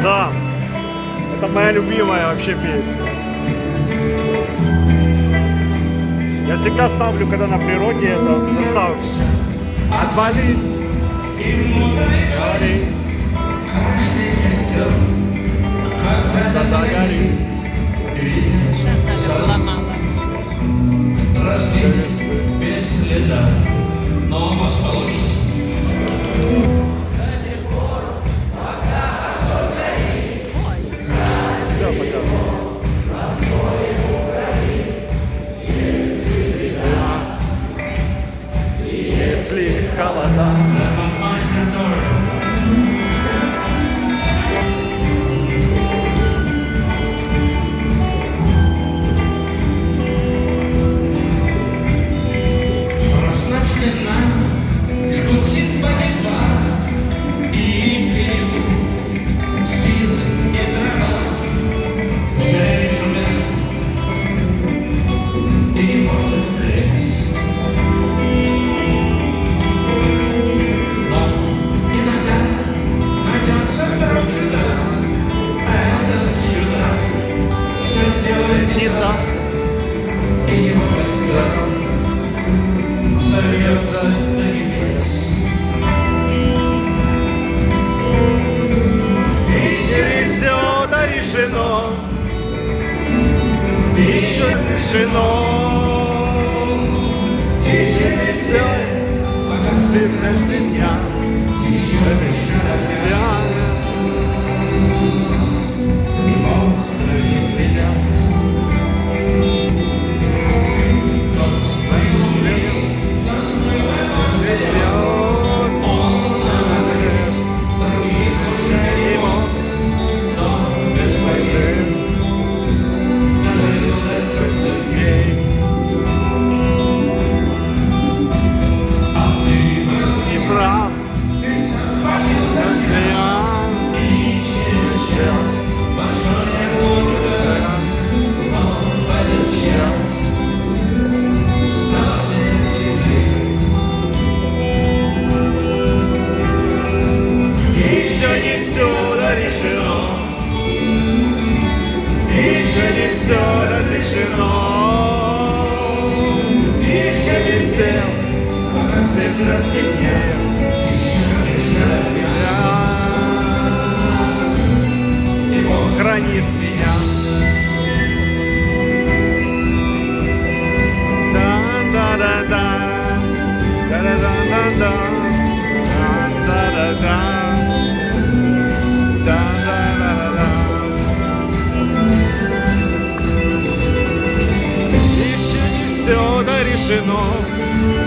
Да, это моя любимая вообще песня. Я всегда ставлю, когда на природе это заставку. Отвалит и горит, когда-то горит. Сейчас даже было мало. Разбит без следа, но у вас получится. Все, пока. Если холода. Не так. И его костер взорвется до небес. Еще все да решено. Еще решено. Еще не все, пока стыдно с меня. Еще решено. И Бог хранит меня. Еще не все разрешено. Еще не спел, Пока свет расцветнеет, тишина решает меня. и Бог хранит меня. Да-да-да-да, да-да-да-да-да, да-да-да-да, да-да-да-да. Еще не все решено.